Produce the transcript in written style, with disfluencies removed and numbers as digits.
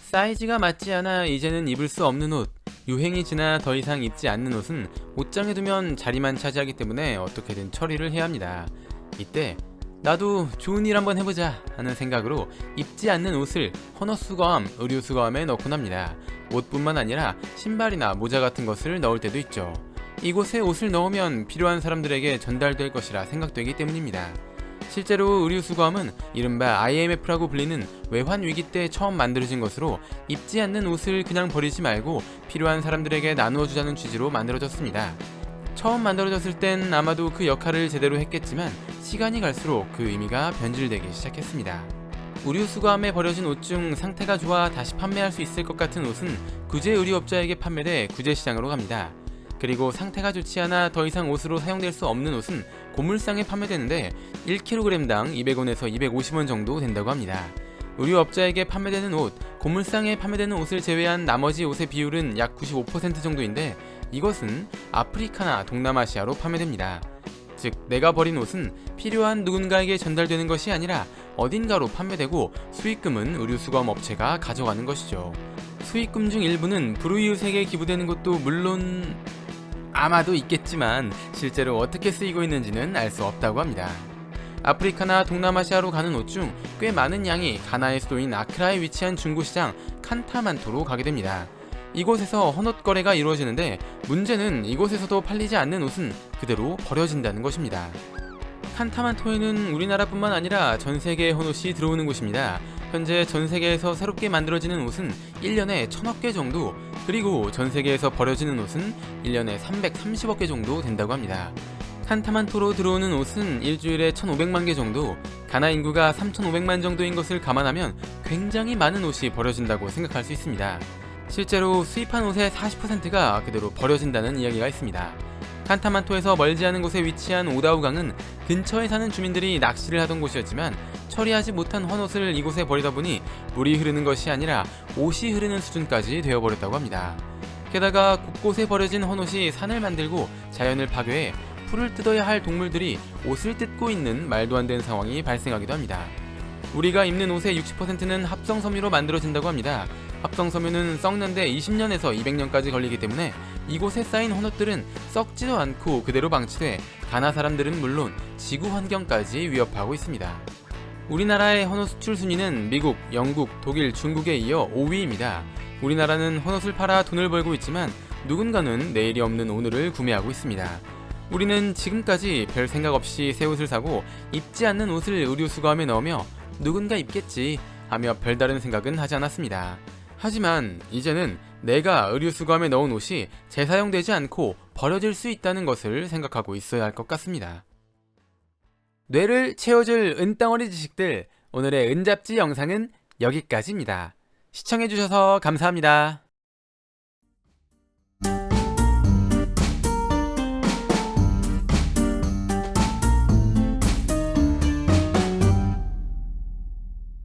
사이즈가 맞지 않아 이제는 입을 수 없는 옷, 유행이 지나 더 이상 입지 않는 옷은 옷장에 두면 자리만 차지하기 때문에 어떻게든 처리를 해야 합니다. 이때 나도 좋은 일 한번 해보자 하는 생각으로 입지 않는 옷을 헌옷수거함, 의류수거함에 넣곤 합니다. 옷뿐만 아니라 신발이나 모자 같은 것을 넣을 때도 있죠. 이곳에 옷을 넣으면 필요한 사람들에게 전달될 것이라 생각되기 때문입니다. 실제로 의류수거함은 이른바 IMF라고 불리는 외환위기 때 처음 만들어진 것으로 입지 않는 옷을 그냥 버리지 말고 필요한 사람들에게 나누어 주자는 취지로 만들어졌습니다. 처음 만들어졌을 땐 아마도 그 역할을 제대로 했겠지만 시간이 갈수록 그 의미가 변질되기 시작했습니다. 의류수거함에 버려진 옷 중 상태가 좋아 다시 판매할 수 있을 것 같은 옷은 구제 의류업자에게 판매돼 구제시장으로 갑니다. 그리고 상태가 좋지 않아 더 이상 옷으로 사용될 수 없는 옷은 고물상에 판매되는데 1kg당 200원에서 250원 정도 된다고 합니다. 의류업자에게 판매되는 옷, 고물상에 판매되는 옷을 제외한 나머지 옷의 비율은 약 95% 정도인데 이것은 아프리카나 동남아시아로 판매됩니다. 즉, 내가 버린 옷은 필요한 누군가에게 전달되는 것이 아니라 어딘가로 판매되고 수익금은 의류수거함 업체가 가져가는 것이죠. 수익금 중 일부는 불우이웃에게 기부되는 것도 물론 아마도 있겠지만 실제로 어떻게 쓰이고 있는지는 알 수 없다고 합니다. 아프리카나 동남아시아로 가는 옷 중 꽤 많은 양이 가나의 수도인 아크라에 위치한 중고시장 칸타만토로 가게 됩니다. 이곳에서 헌옷 거래가 이루어지는데 문제는 이곳에서도 팔리지 않는 옷은 그대로 버려진다는 것입니다. 칸타만토에는 우리나라뿐만 아니라 전 세계의 헌옷이 들어오는 곳입니다. 현재 전 세계에서 새롭게 만들어지는 옷은 1년에 1000억 개 정도, 그리고 전 세계에서 버려지는 옷은 1년에 330억 개 정도 된다고 합니다. 칸타만토로 들어오는 옷은 일주일에 1500만 개 정도, 가나 인구가 3500만 정도인 것을 감안하면 굉장히 많은 옷이 버려진다고 생각할 수 있습니다. 실제로 수입한 옷의 40%가 그대로 버려진다는 이야기가 있습니다. 칸타만토에서 멀지 않은 곳에 위치한 오다우강은 근처에 사는 주민들이 낚시를 하던 곳이었지만 처리하지 못한 헌옷을 이곳에 버리다 보니 물이 흐르는 것이 아니라 옷이 흐르는 수준까지 되어버렸다고 합니다. 게다가 곳곳에 버려진 헌옷이 산을 만들고 자연을 파괴해 풀을 뜯어야 할 동물들이 옷을 뜯고 있는 말도 안 되는 상황이 발생하기도 합니다. 우리가 입는 옷의 60%는 합성섬유로 만들어진다고 합니다. 합성섬유는 썩는데 20년에서 200년까지 걸리기 때문에 이곳에 쌓인 헌옷들은 썩지도 않고 그대로 방치돼 가나 사람들은 물론 지구 환경까지 위협하고 있습니다. 우리나라의 헌옷 수출 순위는 미국, 영국, 독일, 중국에 이어 5위입니다. 우리나라는 헌옷을 팔아 돈을 벌고 있지만 누군가는 내일이 없는 오늘을 구매하고 있습니다. 우리는 지금까지 별 생각 없이 새 옷을 사고 입지 않는 옷을 의류수거함에 넣으며 누군가 입겠지 하며 별다른 생각은 하지 않았습니다. 하지만 이제는 내가 의류수거함에 넣은 옷이 재사용되지 않고 버려질 수 있다는 것을 생각하고 있어야 할 것 같습니다. 뇌를 채워줄 은덩어리 지식들, 오늘의 은잡지 영상은 여기까지입니다. 시청해주셔서 감사합니다.